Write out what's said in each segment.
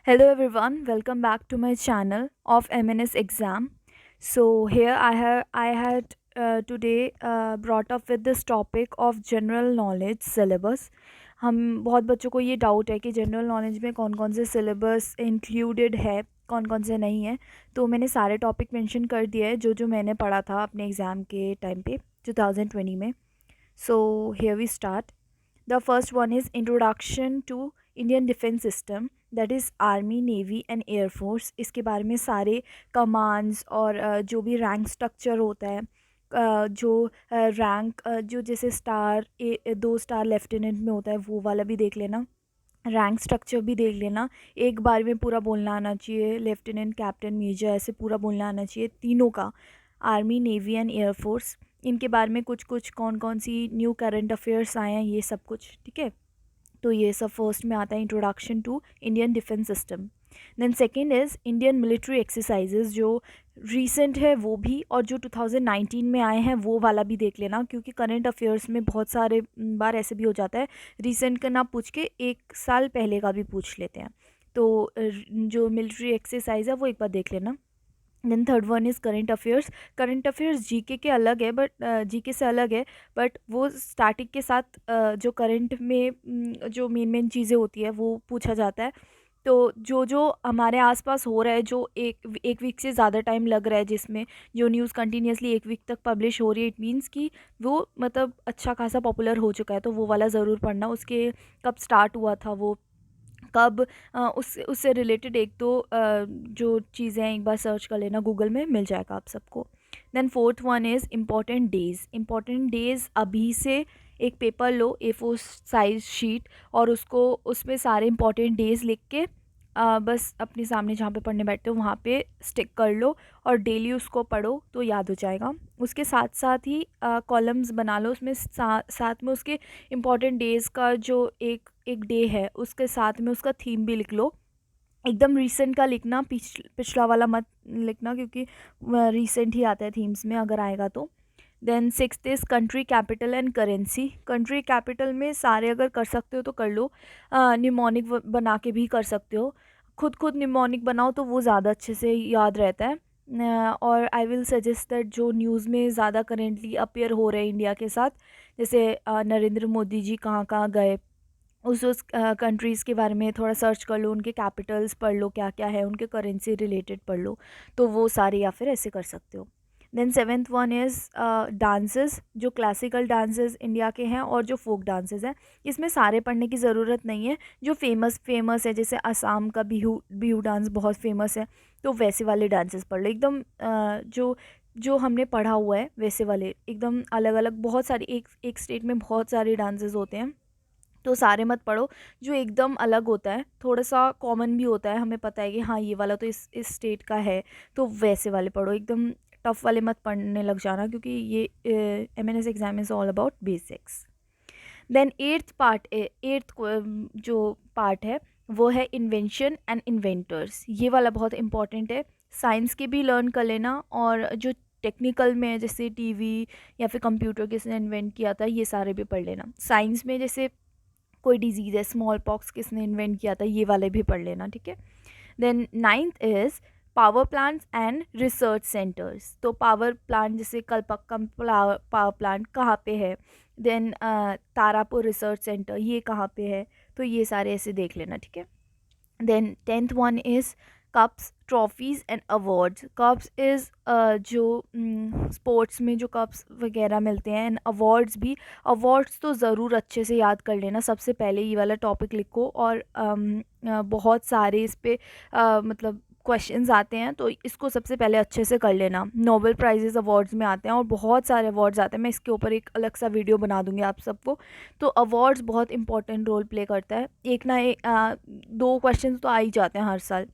Hello everyone, welcome back to my channel of MNS exam. So here I had today brought up with this topic of general knowledge syllabus. हम बहुत बच्चों को ये doubt है कि general knowledge में कौन कौन से सिलेबस इंक्लूडेड है, कौन कौन से नहीं है। तो मैंने सारे टॉपिक मेंशन कर दिए है जो जो मैंने पढ़ा था अपने एग्ज़ाम के टाइम पे 2020 में। So here we start. The first one is introduction to Indian defence system, that is army, navy and air force. इसके बारे में सारे कमांड्स और जो भी रैंक स्ट्रक्चर होता है, जो रैंक जो जैसे स्टार 2 स्टार लेफ्टिनेंट में होता है वो वाला भी देख लेना, रैंक स्ट्रक्चर भी देख लेना। एक बार में पूरा बोलना आना चाहिए, लेफ्टिनेंट, कैप्टन, मेजर ऐसे पूरा बोलना आना चाहिए तीनों का, आर्मी, नेवी एंड एयरफोर्स। इनके बारे में कुछ कुछ कौन कौन सी न्यू करंट अफेयर्स आए हैं ये सब कुछ, ठीक है। तो ये सब फर्स्ट में आता है, introduction to Indian defence system. Then second is Indian military exercises, जो रीसेंट है वो भी, और जो 2019 में आए हैं वो वाला भी देख लेना, क्योंकि करंट अफेयर्स में बहुत सारे बार ऐसे भी हो जाता है रीसेंट का ना पूछ के 1 साल पहले का भी पूछ लेते हैं। तो जो मिलिट्री एक्सरसाइज है वो एक बार देख लेना। Then third one is current affairs. Current affairs GK के अलग है, बट जीके से अलग है, बट वो स्टैटिक के साथ जो करंट में जो मेन मेन चीज़ें होती है वो पूछा जाता है। तो जो जो हमारे आसपास हो रहा है, जो एक वीक से ज़्यादा टाइम लग रहा है, जिसमें जो न्यूज़ कंटिन्यूसली 1 वीक तक पब्लिश हो रही है, इट मीन्स कि वो मतलब अच्छा खासा पॉपुलर हो चुका है, तो वो वाला ज़रूर पढ़ना। उसके कब स्टार्ट हुआ था वो, कब उससे उससे रिलेटेड एक दो जो चीज़ें हैं एक बार सर्च कर लेना, गूगल में मिल जाएगा आप सबको। Then fourth one is important days. Important days अभी से एक पेपर लो, A4 साइज शीट, और उसको उसमें सारे इम्पॉर्टेंट डेज़ लिख के बस अपने सामने जहाँ पे पढ़ने बैठते हो वहाँ पे स्टिक कर लो, और डेली उसको पढ़ो तो याद हो जाएगा। उसके साथ साथ ही कॉलम्स बना लो, उसमें साथ में उसके इम्पॉर्टेंट डेज़ का जो एक एक डे है उसके साथ में उसका थीम भी लिख लो। एकदम रीसेंट का लिखना, पिछला वाला मत लिखना, क्योंकि रीसेंट ही आता है थीम्स में अगर आएगा तो। Then sixth is country capital and currency. Country capital में सारे अगर कर सकते हो तो कर लो, निमोनिक बना के भी कर सकते हो। खुद खुद निमोनिक बनाओ तो वो ज़्यादा अच्छे से याद रहता है। और आई विल सजेस्ट दैट जो न्यूज़ में ज़्यादा करेंटली अपेयर हो रहे हैं इंडिया के साथ, जैसे नरेंद्र मोदी जी कहाँ कहाँ गए, उस कंट्रीज़ के बारे में थोड़ा सर्च कर लो, उनके कैपिटल्स पढ़ लो क्या क्या है, उनके करेंसी रिलेटेड पढ़ लो, तो वो सारे या फिर ऐसे कर सकते हो। Then seventh one is dances, जो क्लासिकल डांसेस इंडिया के हैं और जो फोक डांसेस हैं। इसमें सारे पढ़ने की ज़रूरत नहीं है, जो फेमस फेमस है, जैसे असम का बिहू बिहू डांस बहुत फेमस है, तो वैसे वाले डांसेस पढ़ लो एकदम। जो जो हमने पढ़ा हुआ है वैसे वाले, एकदम अलग अलग बहुत सारी, एक एक स्टेट में बहुत सारे डांसेस होते हैं, तो सारे मत पढ़ो। जो एकदम अलग होता है, थोड़ा सा कॉमन भी होता है, हमें पता है कि हाँ ये वाला तो इस स्टेट का है, तो वैसे वाले पढ़ो। एकदम टफ वाले मत पढ़ने लग जाना, क्योंकि ये MNS exam is all about basics. Then eighth जो पार्ट है वो है इन्वेंशन एंड इन्वेंटर्स। ये वाला बहुत इंपॉर्टेंट है, साइंस के भी लर्न कर लेना, और जो टेक्निकल में है, जैसे टीवी या फिर कंप्यूटर किसने इन्वेंट किया था, ये सारे भी पढ़ लेना। साइंस में जैसे कोई डिजीज़ है, स्मॉल पॉक्स किसने इन्वेंट किया था, ये वाले भी पढ़ लेना, ठीक है। Then ninth is power plants and research centres. तो पावर प्लांट जैसे कलपक्कम पावर प्लांट कहाँ पे है, देन तारापुर रिसर्च सेंटर ये कहाँ पे है, तो ये सारे ऐसे देख लेना, ठीक है। Then tenth one is cups, trophies and awards. Cups is जो स्पोर्ट्स में जो कप्स वगैरह मिलते हैं, एंड अवार्ड्स भी। अवार्ड्स तो ज़रूर अच्छे से याद कर लेना, सबसे पहले ये वाला टॉपिक लिखो, और बहुत सारे इस पे मतलब क्वेश्चंस आते हैं, तो इसको सबसे पहले अच्छे से कर लेना। नोबेल प्राइजेस अवार्ड्स में आते हैं और बहुत सारे अवार्ड्स आते हैं, मैं इसके ऊपर एक अलग सा वीडियो बना दूंगी आप सबको। तो अवार्ड्स बहुत इंपॉर्टेंट रोल प्ले करता है, एक ना एक 2 क्वेश्चन तो आ ही जाते हैं हर साल,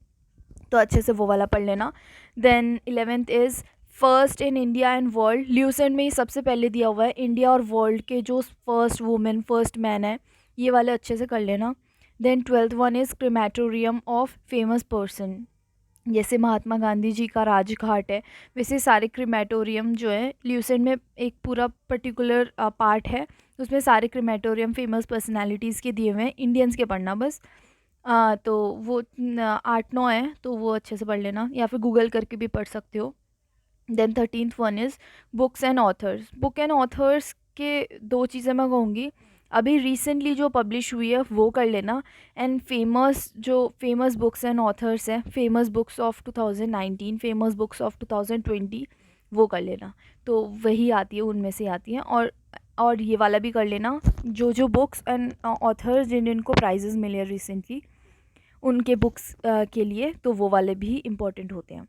तो अच्छे से वो वाला पढ़ लेना। Then 11th is first in India and world. Lucent में ये सबसे पहले दिया हुआ है, इंडिया और वर्ल्ड के जो फर्स्ट वुमेन फर्स्ट मैन है, ये वाले अच्छे से कर लेना। Then 12th one is crematorium of famous person. जैसे महात्मा गांधी जी का राजघाट है, वैसे सारे क्रिमेटोरियम जो है ल्यूसेंट में एक पूरा पर्टिकुलर पार्ट है, उसमें सारे क्रिमेटोरियम फेमस पर्सनालिटीज़ के दिए हुए हैं, इंडियंस के पढ़ना बस। तो वो 8-9 है, तो वो अच्छे से पढ़ लेना या फिर गूगल करके भी पढ़ सकते हो। Then 13th one is books and authors. Book and authors के दो चीज़ें मैं कहूँगी, अभी रिसेंटली जो पब्लिश हुई है वो कर लेना, and famous books and authors हैं, famous books of 2019, famous books of 2020, वो कर लेना। तो वही आती है, उनमें से आती हैं। और ये वाला भी कर लेना, जो बुक्स एंड ऑथर्स जिन जिनको प्राइजेज़ मिले रिसेंटली, उनके बुक्स के लिए तो वो वाले भी इम्पोर्टेंट होते हैं।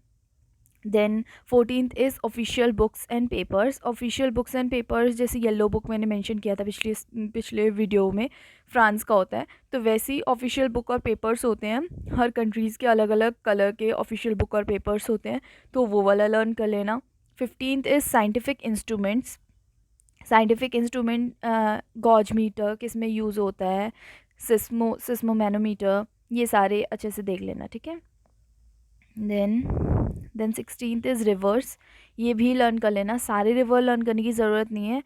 Then 14th is official books and papers. Official books and papers जैसे येलो बुक मैंने मेंशन किया था पिछले वीडियो में, फ्रांस का होता है, तो वैसे ही ऑफिशियल बुक और पेपर्स होते हैं। हर कंट्रीज़ के अलग अलग कलर के ऑफिशियल बुक और पेपर्स होते हैं, तो वो वाला लर्न कर लेना। 15th is scientific instruments. Scientific instrument, gauge meter किस में यूज़ होता है, सिस्मोमैनोमीटर, ये सारे अच्छे से देख लेना, ठीक है। Then 16th is rivers. ये भी लर्न कर लेना, सारे रिवर लर्न करने की ज़रूरत नहीं है,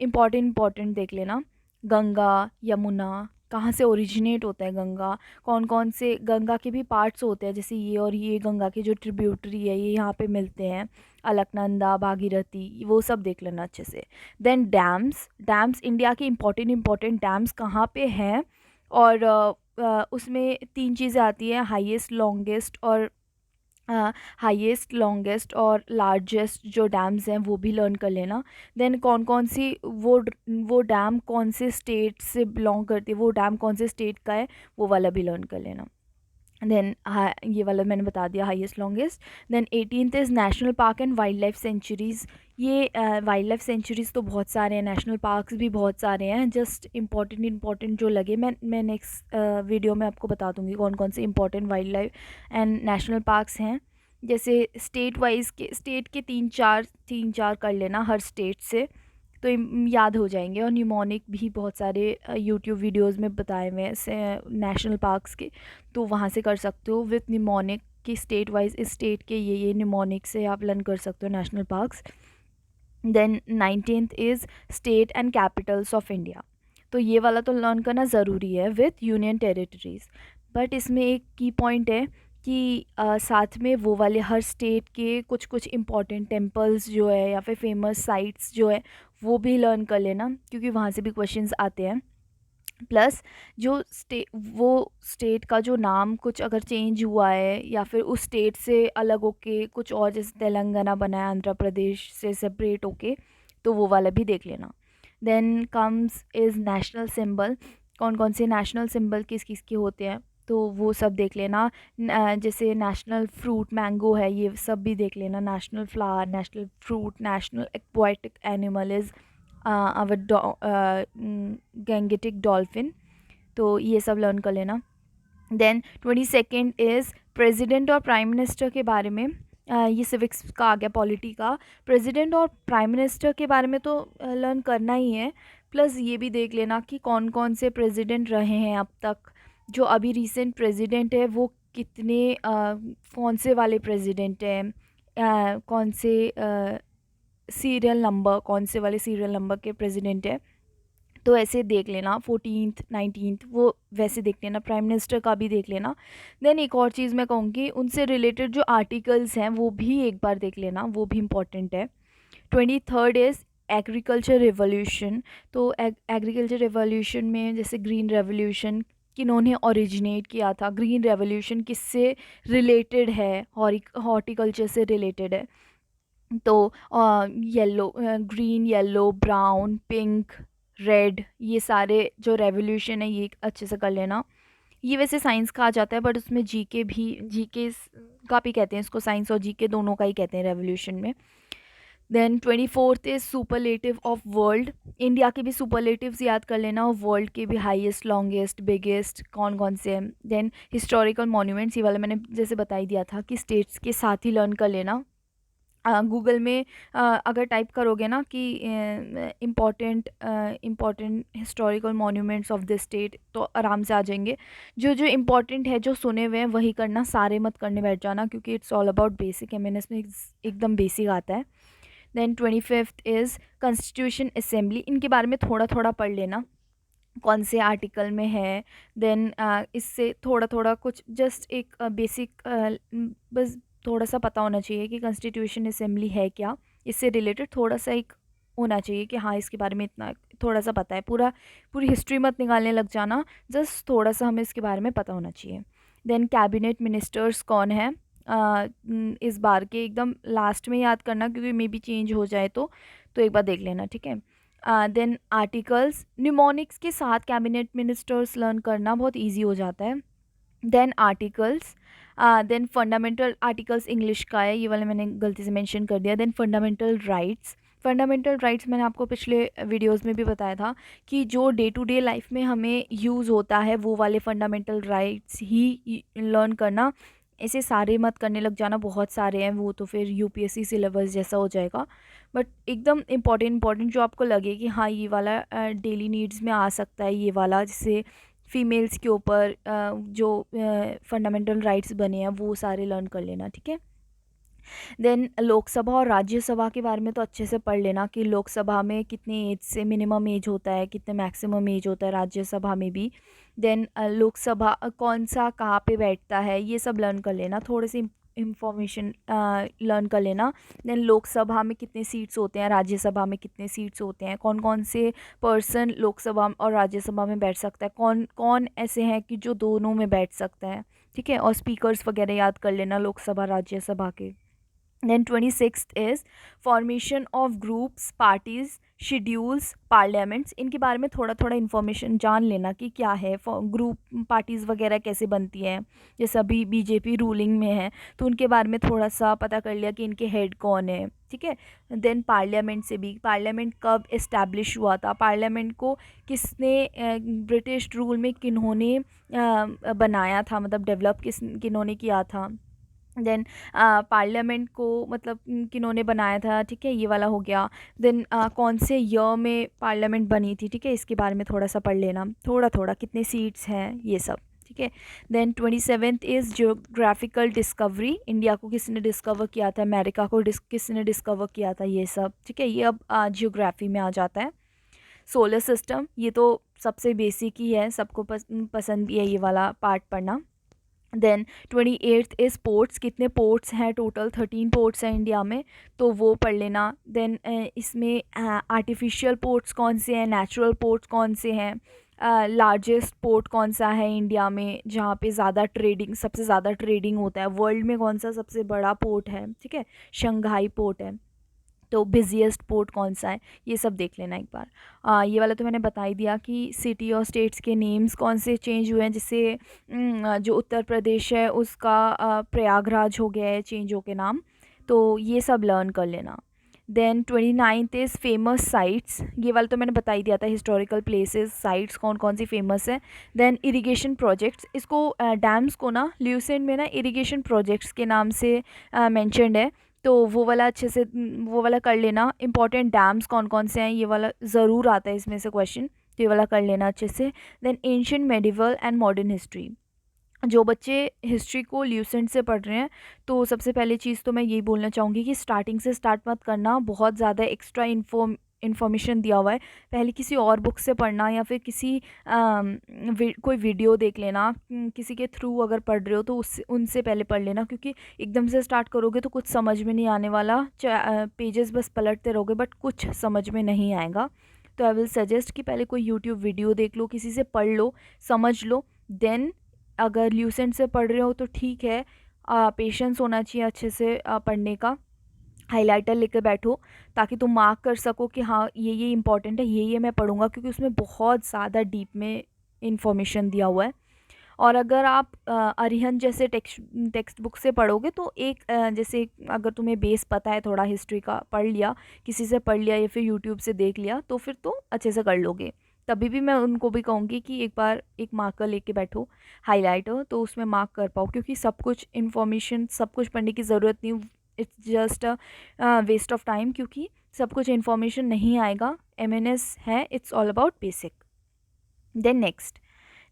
इम्पॉर्टेंट देख लेना। गंगा, यमुना, कहाँ से ओरिजिनेट होता है गंगा, कौन कौन से गंगा के भी पार्ट्स होते हैं, जैसे ये और ये गंगा के जो ट्रिब्यूटरी है ये यहाँ पे मिलते हैं, अलकनंदा, भागीरथी, वो सब देख लेना अच्छे से। देन डैम्स इंडिया के इम्पॉर्टेंट डैम्स कहाँ पे हैं, और उसमें तीन चीज़ें आती हैं, हाईएस्ट लॉन्गेस्ट और लार्जेस्ट जो डैम्स हैं वो भी लर्न कर लेना। देन कौन कौन सी वो डैम कौन से स्टेट से बिलोंग करती है, वो डैम कौन से स्टेट का है, वो वाला भी लर्न कर लेना। देन ये वाला मैंने बता दिया, highest longest. Then 18th is national park and wild life sanctuaries. ये वाइल्ड लाइफ सेंचुरीज़ तो बहुत सारे हैं, नेशनल पार्क्स भी बहुत सारे हैं, जस्ट इम्पॉर्टेंट जो लगे मैं नेक्स्ट वीडियो में आपको बता दूंगी कौन कौन से important wild life and national parks हैं। जैसे स्टेट के तीन चार कर लेना हर स्टेट से, तो याद हो जाएंगे। और न्यूमोनिक भी बहुत सारे यूट्यूब वीडियोस में बताए हुए हैं नेशनल पार्क्स के, तो वहाँ से कर सकते हो विथ न्यूमोनिक कि स्टेट वाइज इस स्टेट के ये न्यूमोनिक से आप लर्न कर सकते हो national parks. Then 19th is state and capitals of India. तो ये वाला तो लर्न करना ज़रूरी है विथ यूनियन टेरिटरीज़। बट इसमें एक की पॉइंट है कि साथ में वो वाले हर स्टेट के कुछ कुछ इम्पॉर्टेंट टेम्पल्स जो है या फिर फेमस साइट्स जो है वो भी लर्न कर लेना, क्योंकि वहाँ से भी क्वेश्चंस आते हैं। प्लस वो स्टेट का जो नाम कुछ अगर चेंज हुआ है या फिर उस स्टेट से अलग होके कुछ और, जैसे तेलंगाना बना है आंध्र प्रदेश से सेपरेट होके, तो वो वाला भी देख लेना। Then comes is national symbol. कौन कौन से नेशनल सिंबल किस किस के होते हैं, तो वो सब देख लेना। जैसे नेशनल फ्रूट मैंगो है, ये सब भी देख लेना। National flower, national fruit, national aquatic animal is our Gangetic dolphin, तो ये सब लर्न कर लेना। देन 22nd इज़ प्रेसिडेंट और प्राइम मिनिस्टर के बारे में। ये सिविक्स का आ गया, पॉलिटी का। प्रेसिडेंट और प्राइम मिनिस्टर के बारे में तो लर्न करना ही है, प्लस ये भी देख लेना कि कौन कौन से प्रेसिडेंट रहे हैं अब तक। जो अभी रिसेंट प्रेसिडेंट है वो कितने कौन से वाले प्रेसिडेंट हैं, कौन से सीरियल नंबर, कौन से वाले सीरियल नंबर के प्रेसिडेंट है, तो ऐसे देख लेना। 14th 19th वो वैसे देख लेना। प्राइम मिनिस्टर का भी देख लेना। देन एक और चीज़ मैं कहूँगी, उनसे रिलेटेड जो आर्टिकल्स हैं वो भी एक बार देख लेना, वो भी इम्पॉर्टेंट है। 23rd is agriculture revolution. तो एग्रीकल्चर रिवॉल्यूशन में जैसे ग्रीन रेवोल्यूशन किन्होंने ओरिजिनेट किया था, ग्रीन रेवोल्यूशन किससे रिलेटेड है, हॉर्टिकल्चर से रिलेटेड है। तो green, yellow, brown, pink, red, ये सारे जो रेवोल्यूशन है ये अच्छे से कर लेना। ये वैसे साइंस का आ जाता है, बट उसमें जीके का भी कहते हैं इसको, साइंस और जीके दोनों का ही कहते हैं रेवोल्यूशन में। Then 24th is superlative of world. India के भी सुपरलेटिव्स याद कर लेना, और वर्ल्ड के भी, हाईएस्ट, लॉन्गेस्ट, बिगेस्ट, कौन कौन से हैं। देन हिस्टोरिकल मॉन्यूमेंट्स, ये वाला मैंने जैसे बता ही दिया था कि स्टेट्स के साथ ही लर्न कर लेना। गूगल में अगर टाइप करोगे ना कि important historical monuments of this state, तो आराम से आ जाएंगे। जो जो इम्पॉर्टेंट है, जो सुने हुए हैं वही करना, सारे मत करने बैठ जाना, क्योंकि it's all about basic MNS में एकदम बेसिक आता है। Then 25th is constitution assembly. इनके बारे में थोड़ा थोड़ा पढ़ लेना, कौन से आर्टिकल में है। देन इससे थोड़ा थोड़ा कुछ जस्ट एक बेसिक बस थोड़ा सा पता होना चाहिए कि कॉन्स्टिट्यूशन असेंबली है क्या। इससे रिलेटेड थोड़ा सा एक होना चाहिए कि हाँ इसके बारे में इतना थोड़ा सा पता है। पूरी हिस्ट्री मत निकालने लग जाना, जस्ट थोड़ा सा हमें इसके बारे में पता होना चाहिए। देन कैबिनेट मिनिस्टर्स कौन है इस बार के, एकदम लास्ट में याद करना क्योंकि मे बी चेंज हो जाए तो एक बार देख लेना, ठीक है। देन आर्टिकल्स न्यूमोनिक्स के साथ कैबिनेट मिनिस्टर्स लर्न करना बहुत इजी हो जाता है। Then articles, then fundamental articles English का है, ये वाला मैंने गलती से मेंशन कर दिया। Then fundamental rights, fundamental rights मैंने आपको पिछले वीडियोस में भी बताया था कि जो डे टू डे लाइफ में हमें यूज़ होता है वो वाले फंडामेंटल राइट्स ही लर्न करना। ऐसे सारे मत करने लग जाना, बहुत सारे हैं वो तो फिर यूपीएससी सिलेबस जैसा हो जाएगा। बट एकदम इम्पॉर्टेंट जो आपको लगे कि हाँ ये वाला डेली नीड्स में आ सकता है, ये वाला जिससे फीमेल्स के ऊपर जो फंडामेंटल राइट्स बने हैं वो सारे लर्न कर लेना, ठीक है। देन लोकसभा और राज्यसभा के बारे में तो अच्छे से पढ़ लेना कि लोकसभा में कितनी एज से मिनिमम एज होता है, कितने मैक्सिमम एज होता है राज्यसभा में भी। देन लोकसभा कौन सा कहाँ पे बैठता है ये सब लर्न कर लेना, थोड़े से इंफॉर्मेशन लर्न कर लेना। देन लोकसभा में कितने सीट्स होते हैं, राज्यसभा में कितने सीट्स होते हैं, कौन कौन से पर्सन लोकसभा और राज्यसभा में बैठ सकता है, कौन कौन ऐसे हैं कि जो दोनों में बैठ सकता है, ठीक है। और स्पीकर्स वगैरह याद कर लेना लोकसभा राज्यसभा के। Then 26th is formation of groups, parties, schedules, parliaments. इनके बारे में थोड़ा थोड़ा इन्फॉर्मेशन जान लेना कि क्या है, ग्रुप पार्टीज़ वगैरह कैसे बनती हैं। जैसे अभी बीजेपी रूलिंग में है तो उनके बारे में थोड़ा सा पता कर लिया कि इनके हेड कौन है, ठीक है। देन पार्लियामेंट से भी, पार्लियामेंट कब इस्टेब्लिश हुआ था, पार्लियामेंट को किसने ब्रिटिश रूल में किन्होंने बनाया था, मतलब डेवलप किन्होंने किया था। देन पार्लियामेंट को मतलब किन्होंने बनाया था, ठीक है, ये वाला हो गया। देन कौन से ईयर में पार्लियामेंट बनी थी, ठीक है, इसके बारे में थोड़ा सा पढ़ लेना, थोड़ा थोड़ा कितने सीट्स हैं ये सब, ठीक है। Then 27th is geographical discovery, India को किसने डिस्कवर किया था, अमेरिका को किसने डिस्कवर किया था, ये सब, ठीक है, ये अब जियोग्राफी में आ जाता है। सोलर सिस्टम, ये तो सबसे बेसिक ही है, सबको पसंद भी है ये वाला पार्ट पढ़ना। देन 28th इज़ पोर्ट्स, कितने पोर्ट्स हैं, टोटल 13 पोर्ट्स हैं इंडिया में, तो वो पढ़ लेना। देन इसमें आर्टिफिशियल पोर्ट्स कौन से हैं, नेचुरल पोर्ट्स कौन से हैं, लार्जेस्ट पोर्ट कौन सा है इंडिया में जहाँ पे ज़्यादा ट्रेडिंग, सबसे ज़्यादा ट्रेडिंग होता है, वर्ल्ड में कौन सा सबसे बड़ा पोर्ट है, ठीक है, शंघाई पोर्ट है। तो बिजिएस्ट पोर्ट कौन सा है, ये सब देख लेना एक बार। ये वाला तो मैंने बता ही दिया कि सिटी और स्टेट्स के नेम्स कौन से चेंज हुए हैं, जिससे जो उत्तर प्रदेश है उसका प्रयागराज हो गया है चेंज होके नाम, तो ये सब लर्न कर लेना। Then 29th is famous sites, ये वाला तो मैंने बता ही दिया था, हिस्टोरिकल प्लेसेस साइट्स कौन कौन सी फेमस है। देन इरिगेशन प्रोजेक्ट्स, इसको डैम्स को ना ल्यूसेंट में ना इरिगेशन प्रोजेक्ट्स के नाम से मैंशनड है, तो वो वाला अच्छे से वो वाला कर लेना। इंपॉर्टेंट डैम्स कौन कौन से हैं, ये वाला ज़रूर आता है इसमें से क्वेश्चन, तो ये वाला कर लेना अच्छे से। Then ancient, medieval and modern history, जो बच्चे हिस्ट्री को ल्यूसेंट से पढ़ रहे हैं तो सबसे पहली चीज़ तो मैं यही बोलना चाहूँगी कि स्टार्टिंग से स्टार्ट मत करना, बहुत ज़्यादा एक्स्ट्रा इन्फॉर्मेशन दिया हुआ है, पहले किसी और बुक से पढ़ना या फिर किसी कोई वीडियो देख लेना, किसी के थ्रू अगर पढ़ रहे हो तो उससे उनसे पहले पढ़ लेना, क्योंकि एकदम से स्टार्ट करोगे तो कुछ समझ में नहीं आने वाला, पेजेस बस पलटते रहोगे बट कुछ समझ में नहीं आएगा। तो आई विल सजेस्ट कि पहले कोई यूट्यूब वीडियो देख लो, किसी से पढ़ लो, समझ लो, देन अगर ल्यूसेंट से पढ़ रहे हो तो ठीक है, पेशेंस होना चाहिए अच्छे से पढ़ने का, हाइलाइटर लेकर बैठो ताकि तुम मार्क कर सको कि हाँ ये इंपॉर्टेंट है, ये मैं पढ़ूंगा, क्योंकि उसमें बहुत ज़्यादा डीप में इंफॉर्मेशन दिया हुआ है। और अगर आप अरिहंत जैसे टेक्स्ट बुक से पढ़ोगे तो एक जैसे अगर तुम्हें बेस पता है थोड़ा हिस्ट्री का, पढ़ लिया, किसी से पढ़ लिया या फिर यूट्यूब से देख लिया, तो फिर तो अच्छे से कर लोगे। तभी भी मैं उनको भी कहूँगी कि एक बार एक मार्कर लेके बैठो, हाइलाइटर, तो उसमें मार्क कर पाओ, क्योंकि सब कुछ इन्फॉर्मेशन सब कुछ पढ़ने की ज़रूरत नहीं, it's just waste of time, क्योंकि सब कुछ इन्फॉर्मेशन नहीं आएगा। एमएनएस है, it's all about basic. Then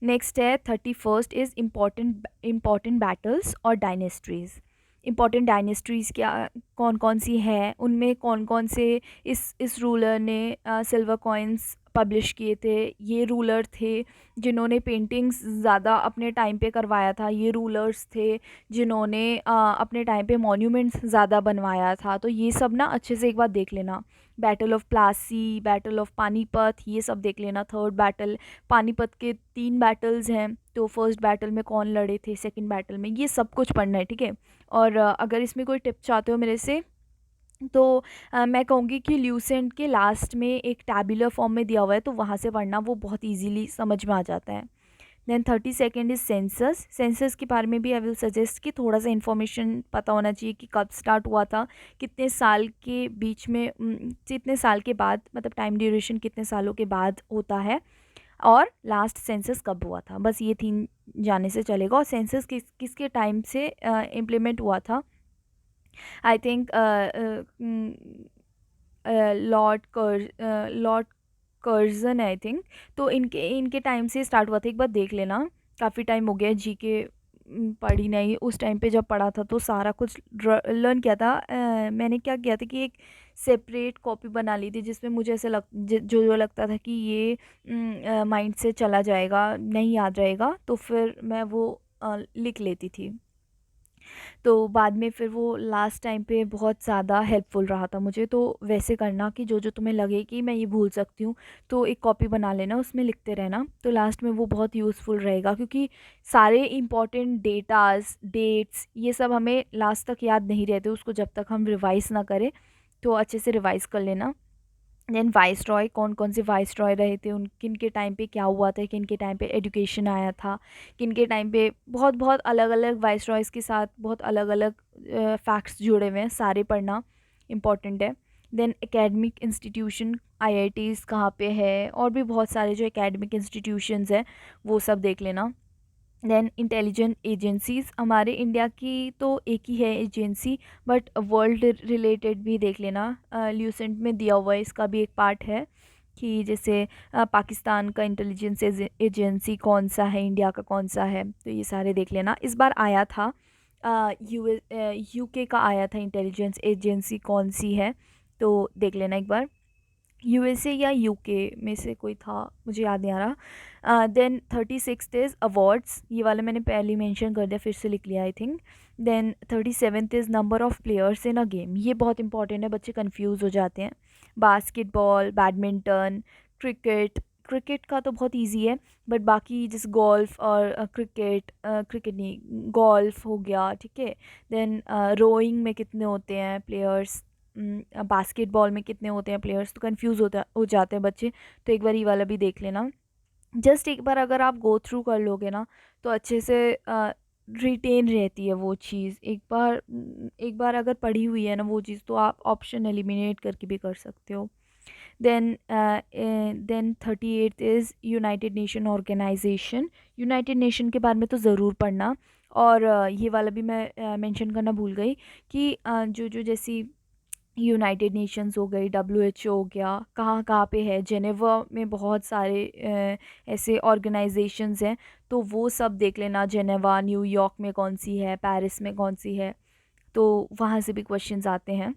next है 31st इज़ इम्पॉर्टेंट बैटल्स और डायनेस्ट्रीज़। इम्पॉर्टेंट डायनेस्ट्रीज़ क्या कौन कौन सी है, उनमें कौन कौन से इस रूलर ने सिल्वर कॉइन्स पब्लिश किए थे, ये रूलर थे जिन्होंने पेंटिंग्स ज़्यादा अपने टाइम पे करवाया था, ये रूलर्स थे जिन्होंने अपने टाइम पे मॉन्यूमेंट्स ज़्यादा बनवाया था। तो ये सब ना अच्छे से एक बार देख लेना। Battle of Plassey, battle of Panipat, ये सब देख लेना। थर्ड बैटल, पानीपत के 3 बैटल्स हैं, तो फर्स्ट बैटल में कौन लड़े थे, सेकंड बैटल में, ये सब कुछ पढ़ना है, ठीक है। और अगर इसमें कोई टिप चाहते हो मेरे से, तो मैं कहूँगी कि ल्यूसेंट के लास्ट में एक टैबुलर फॉर्म में दिया हुआ है, तो वहाँ से पढ़ना, वो बहुत इजीली समझ में आ जाता है। Then 32 is census. सेंसस के बारे में भी आई विल सजेस्ट कि थोड़ा सा इन्फॉर्मेशन पता होना चाहिए कि कब स्टार्ट हुआ था, कितने साल के बीच में, कितने साल के बाद, मतलब टाइम ड्यूरेशन कितने सालों के बाद होता है, और लास्ट सेंसस कब हुआ था। बस ये 3 जानने से चलेगा। और सेंसस किसके टाइम से इम्प्लीमेंट हुआ था, I think Lord Curzon, I think. तो इनके इनके टाइम से स्टार्ट हुआ था, एक बार देख लेना। काफ़ी टाइम हो गया जी के पढ़ी नहीं, उस टाइम पे जब पढ़ा था तो सारा कुछ लर्न किया था। मैंने क्या किया था कि एक सेपरेट कॉपी बना ली थी, जिसमें मुझे ऐसे जो लगता था कि ये माइंड से चला जाएगा, नहीं याद रहेगा, तो फिर मैं वो लिख लेती थी। तो बाद में फिर वो लास्ट टाइम पे बहुत ज़्यादा हेल्पफुल रहा था मुझे। तो वैसे करना कि जो जो तुम्हें लगे कि मैं ये भूल सकती हूँ, तो एक कॉपी बना लेना, उसमें लिखते रहना, तो लास्ट में वो बहुत यूज़फुल रहेगा। क्योंकि सारे इंपॉर्टेंट डेटाज, डेट्स, ये सब हमें लास्ट तक याद नहीं रहते, उसको जब तक हम रिवाइज़ ना करें। तो अच्छे से रिवाइज़ कर लेना। देन वाइसरॉय, कौन कौन से वाइसरॉय रहे थे, उन किन के टाइम पे क्या हुआ था, किन के टाइम पे एजुकेशन आया था, किन के टाइम पे बहुत बहुत अलग अलग वाइसरॉयज़ के साथ बहुत अलग अलग फैक्ट्स जुड़े हुए हैं, सारे पढ़ना इम्पॉर्टेंट है। देन एकेडमिक इंस्टीट्यूशन, आईआईटीज़ कहाँ पे है, और भी बहुत सारे जो एकेडमिक इंस्टीट्यूशंस हैं, वो सब देख लेना। देन इंटेलिजेंट एजेंसीज़, हमारे इंडिया की तो एक ही है एजेंसी, बट वर्ल्ड रिलेटेड भी देख लेना। ल्यूसेंट में दिया हुआ है, इसका भी एक पार्ट है कि जैसे पाकिस्तान का इंटेलिजेंस एजेंसी कौन सा है, इंडिया का कौन सा है, तो ये सारे देख लेना। इस बार आया था यूके का आया था, इंटेलिजेंस एजेंसी कौन सी है, तो देख लेना एक बार। यूएसए या यूके में से कोई था, मुझे याद नहीं आ रहा। देन 36th इज़ अवार्ड्स, ये वाला मैंने पहले मेंशन कर दिया, फिर से लिख लिया I think. Then 37th is number of players in a game, ये बहुत इंपॉर्टेंट है, बच्चे कंफ्यूज हो जाते हैं। बास्केटबॉल, बैडमिंटन, क्रिकेट, क्रिकेट का तो बहुत इजी है, बट बाकी जैसे गोल्फ और क्रिकेट नहीं, गोल्फ हो गया, ठीक है। देन रोइंग में कितने होते हैं प्लेयर्स, बास्केटबॉल में कितने होते हैं प्लेयर्स, तो कंफ्यूज हो जाते हैं बच्चे। तो एक बार ये वाला भी देख लेना। जस्ट एक बार अगर आप गो थ्रू कर लोगे ना, तो अच्छे से रिटेन रहती है वो चीज़। एक बार अगर पढ़ी हुई है ना वो चीज़, तो आप ऑप्शन एलिमिनेट करके भी कर सकते हो। Then 38th is United Nation organisation. United Nation के बारे में तो ज़रूर पढ़ना। और ये वाला भी मैं मेंशन करना भूल गई कि जो जो जैसी यूनाइटेड नेशंस हो गई, डब्ल्यूएचओ हो गया, कहाँ कहाँ पे है, जेनेवा में बहुत सारे ऐसे ऑर्गेनाइजेशंस हैं, तो वो सब देख लेना। जेनेवा, न्यूयॉर्क में कौन सी है, पेरिस में कौन सी है, तो वहाँ से भी क्वेश्चंस आते हैं।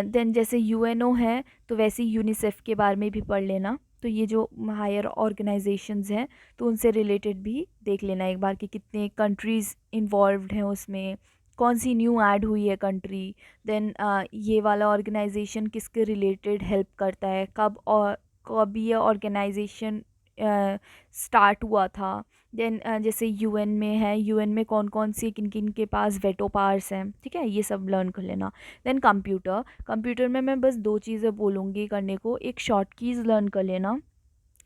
देन जैसे यूएनओ है, तो वैसे यूनिसेफ के बारे में भी पढ़ लेना। तो ये जो हायर ऑर्गेनाइजेशंस हैं, तो उनसे रिलेटेड भी देख लेना एक बार कि कितने कंट्रीज़ इन्वॉल्व्ड हैं उसमें, कौन सी न्यू ऐड हुई है कंट्री। देन ये वाला ऑर्गेनाइजेशन किसके रिलेटेड हेल्प करता है, कब ये ऑर्गेनाइजेशन स्टार्ट हुआ था। देन जैसे यूएन में है, यूएन में कौन कौन सी, किन किन के पास वेटो पावर्स हैं, ठीक है, ये सब लर्न कर लेना। देन कंप्यूटर, कंप्यूटर में मैं बस 2 चीज़ें बोलूँगी करने को, एक शॉर्ट कीज़ लर्न कर लेना,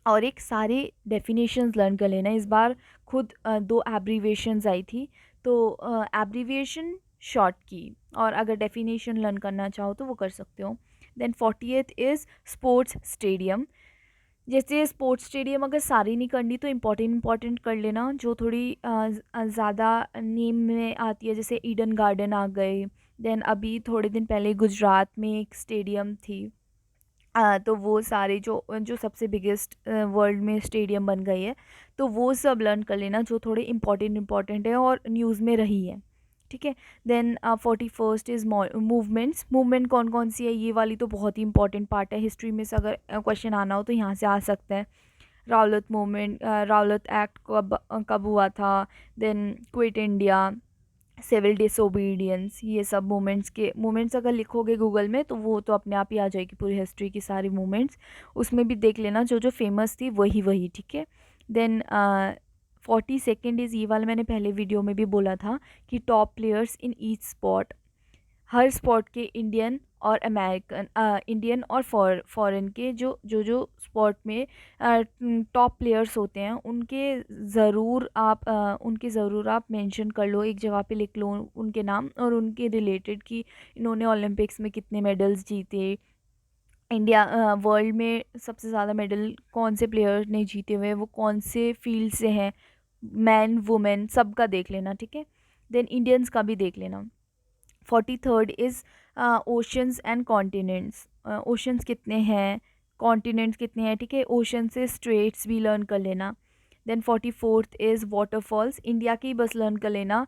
और एक सारे डेफिनेशंस लर्न कर लेना। इस बार खुद 2 एब्रीविएशंस आई थी, तो एब्रीविएशन, शॉर्ट की, और अगर डेफिनेशन लर्न करना चाहो तो वो कर सकते हो। Then 40th is sports stadium. जैसे स्पोर्ट्स स्टेडियम अगर सारी नहीं करनी, तो इम्पॉर्टेंट कर लेना, जो थोड़ी ज़्यादा नेम में आती है, जैसे ईडन गार्डन आ गए। देन अभी थोड़े दिन पहले गुजरात में एक स्टेडियम थी, तो वो सारे जो जो सबसे बिगेस्ट वर्ल्ड में स्टेडियम बन गई है, तो वो सब लर्न कर लेना, जो थोड़े इम्पॉर्टेंट है और न्यूज़ में रही है। ठीक है। Then 41st is movements. Movement कौन कौन सी है, ये वाली तो बहुत ही इंपॉर्टेंट पार्ट है हिस्ट्री में से, अगर क्वेश्चन आना हो तो यहाँ से आ सकता है। रावलत मूवमेंट, रावलत एक्ट कब हुआ था, then quit India, civil disobedience, ये सब मूवमेंट्स अगर लिखोगे गूगल में तो वो तो अपने आप ही आ जाएगी पूरी हिस्ट्री की सारी मूवमेंट्स। उसमें भी देख लेना जो जो फेमस थी वही वही, ठीक है। देन 42nd इज़, ये वाला मैंने पहले वीडियो में भी बोला था कि top players in each spot. Her sport के इंडियन और अमेरिकन, इंडियन और फॉरेन के जो स्पोर्ट में टॉप प्लेयर्स होते हैं उनके ज़रूर आप मेंशन कर लो, एक जगह पे लिख लो उनके नाम और उनके रिलेटेड कि इन्होंने ओलंपिक्स में कितने मेडल्स जीते। इंडिया वर्ल्ड में सबसे ज़्यादा मेडल कौन से प्लेयर ने जीते हुए, वो कौन से फील्ड से हैं, मैन वुमेन सबका देख लेना, ठीक है। देन इंडियंस का भी देख लेना। 43rd is oceans and continents. Oceans कितने हैं, कॉन्टिनेंट्स कितने हैं, ठीक है। ओशन से स्ट्रेट्स भी लर्न कर लेना। Then 44th is waterfalls. India की बस लर्न कर लेना।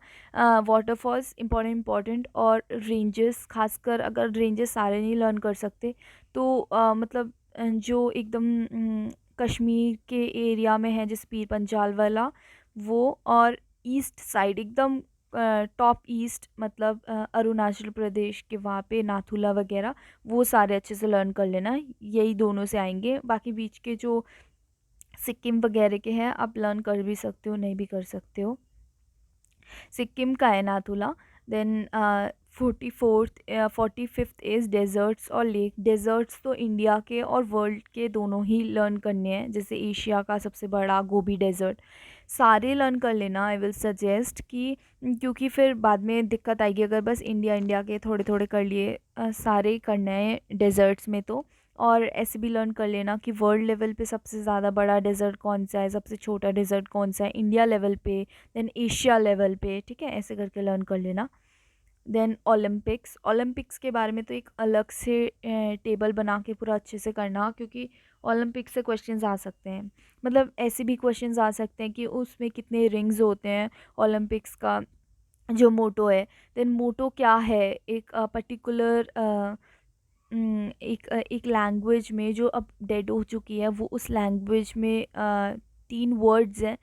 वाटरफॉल्स इंपॉर्टेंट और रेंजेस, खासकर अगर रेंजेस सारे नहीं लर्न कर सकते तो मतलब जो एकदम कश्मीर के एरिया में है जैसे पीर पंजाल वाला वो, और ईस्ट साइड एकदम टॉप ईस्ट मतलब अरुणाचल प्रदेश के वहाँ पे नाथुला वगैरह, वो सारे अच्छे से लर्न कर लेना। यही दोनों से आएंगे, बाकी बीच के जो सिक्किम वगैरह के हैं आप लर्न कर भी सकते हो, नहीं भी कर सकते हो। सिक्किम का है Nathula. Then 45th is deserts और लेक। डेजर्ट्स तो इंडिया के और वर्ल्ड के दोनों ही लर्न करने हैं, जैसे एशिया का सबसे बड़ा गोबी डेजर्ट, सारे लर्न कर लेना आई विल सजेस्ट कि, क्योंकि फिर बाद में दिक्कत आएगी अगर बस इंडिया इंडिया के थोड़े थोड़े कर लिए, सारे करने हैं डेजर्ट्स में तो। और ऐसे भी लर्न कर लेना कि वर्ल्ड लेवल पे सबसे ज़्यादा बड़ा डेजर्ट कौन सा है, सबसे छोटा डेजर्ट कौन सा है इंडिया लेवल पे, देन एशिया लेवल पे, ठीक है, ऐसे करके लर्न कर लेना। देन ओलंपिक्स के बारे में तो एक अलग से टेबल बना के पूरा अच्छे से करना, क्योंकि ओलंपिक्स से क्वेश्चंस आ सकते हैं, मतलब ऐसे भी क्वेश्चंस आ सकते हैं कि उसमें कितने रिंग्स होते हैं ओलंपिक्स का जो मोटो है। देन मोटो क्या है, एक पर्टिकुलर एक लैंग्वेज में जो अब डेड हो चुकी है, वो उस लैंग्वेज में 3 वर्ड्स हैं,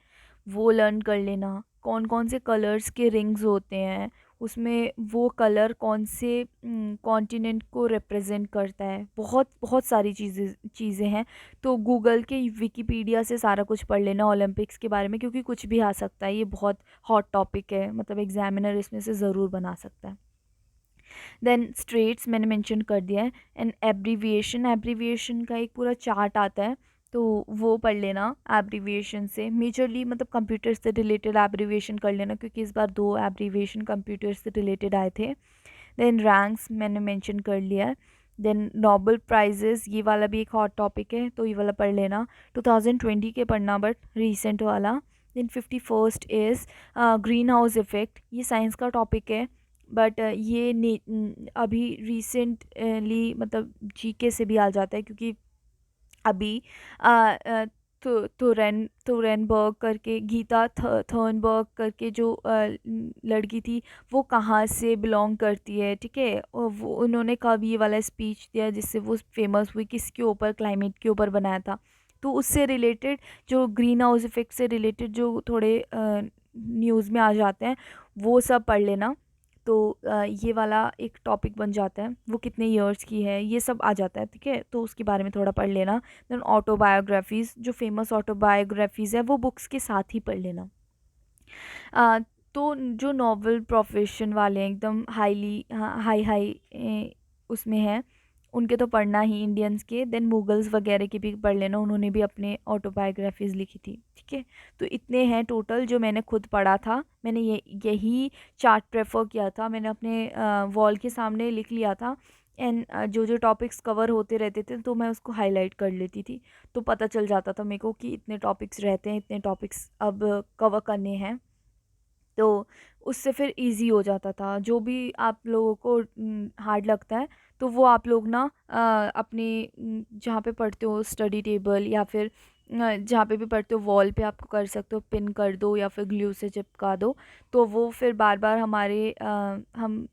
वो लर्न कर लेना। कौन कौन से कलर्स के रिंग्स होते हैं उसमें, वो कलर कौन से कॉन्टिनेंट को रिप्रेजेंट करता है, बहुत बहुत सारी चीज़ें हैं। तो गूगल के विकिपीडिया से सारा कुछ पढ़ लेना ओलंपिक्स के बारे में, क्योंकि कुछ भी आ सकता है, ये बहुत हॉट टॉपिक है, मतलब एग्जामिनर इसमें से ज़रूर बना सकता है। देन स्ट्रेट्स मैंने मेंशन कर दिया है। एंड एब्रीविएशन का एक पूरा चार्ट आता है, तो वो पढ़ लेना एब्रीविएशन से, मेजरली मतलब कंप्यूटर से रिलेटेड एब्रीविएशन कर लेना, क्योंकि इस बार 2 एब्रीविएशन कंप्यूटर से रिलेटेड आए थे। देन रैंक्स मैंने मेंशन कर लिया है। देन नोबेल प्राइजेस, ये वाला भी एक हॉट टॉपिक है, तो ये वाला पढ़ लेना, 2020 के पढ़ना बट रीसेंट वाला। Then 51st is green house effect, ये साइंस का टॉपिक है बट ये अभी रिसेंटली मतलब जीके से भी आ जाता है, क्योंकि अभी अ, अ, थोरेनबर्ग करके, गीता थर्नबर्ग करके जो लड़की थी, वो कहाँ से बिलोंग करती है, ठीक है, और वो उन्होंने कब ये वाला स्पीच दिया जिससे वो फेमस हुई, किसके ऊपर, क्लाइमेट के ऊपर बनाया था। तो उससे रिलेटेड जो ग्रीन हाउस इफेक्ट से रिलेटेड जो थोड़े न्यूज़ में आ जाते हैं, वो सब पढ़ लेना। तो ये वाला एक टॉपिक बन जाता है, वो कितने ईयर्स की है ये सब आ जाता है, ठीक है, तो उसके बारे में थोड़ा पढ़ लेना। देन ऑटोबायोग्राफीज़, जो फेमस ऑटोबायोग्राफीज़ है वो बुक्स के साथ ही पढ़ लेना। अ, तो जो नॉवल प्रोफेशन वाले हैं एकदम हाईली हाई हाई उसमें हैं, उनके तो पढ़ना ही इंडियंस के। देन मुगल्स वगैरह की भी पढ़ लेना, उन्होंने भी अपने ऑटोबायोग्राफीज़ लिखी थी, ठीक है। तो इतने हैं टोटल जो मैंने खुद पढ़ा था, मैंने यही चार्ट प्रेफर किया था, मैंने अपने वॉल के सामने लिख लिया था। एंड जो जो टॉपिक्स कवर होते रहते थे तो मैं उसको हाईलाइट कर लेती थी, तो पता चल जाता था मेरे को कि इतने टॉपिक्स रहते हैं, इतने टॉपिक्स अब कवर करने हैं, तो उससे फिर इजी हो जाता था। जो भी आप लोगों को हार्ड लगता है तो वो आप लोग ना अपने जहाँ पे पढ़ते हो स्टडी टेबल या फिर जहाँ पे भी पढ़ते हो वॉल पे आप कर सकते हो, पिन कर दो या फिर ग्लू से चिपका दो, तो वो फिर बार बार हमारे हम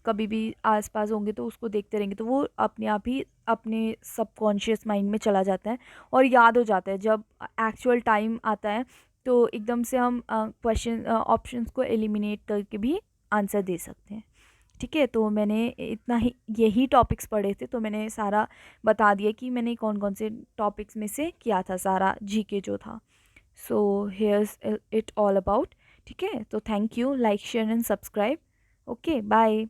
कभी भी आसपास होंगे तो उसको देखते रहेंगे, तो वो अपने आप ही अपने सबकॉन्शियस माइंड में चला जाता है और याद हो जाता है। जब एक्चुअल टाइम आता है तो एकदम से हम क्वेश्चन ऑप्शंस को एलिमिनेट करके भी आंसर दे सकते हैं। ठीक है, तो मैंने इतना ही यही टॉपिक्स पढ़े थे, तो मैंने सारा बता दिया कि मैंने कौन कौन से टॉपिक्स में से किया था सारा जीके जो था। So here's it all about. ठीक है, तो thank you, like share and subscribe. Okay, bye.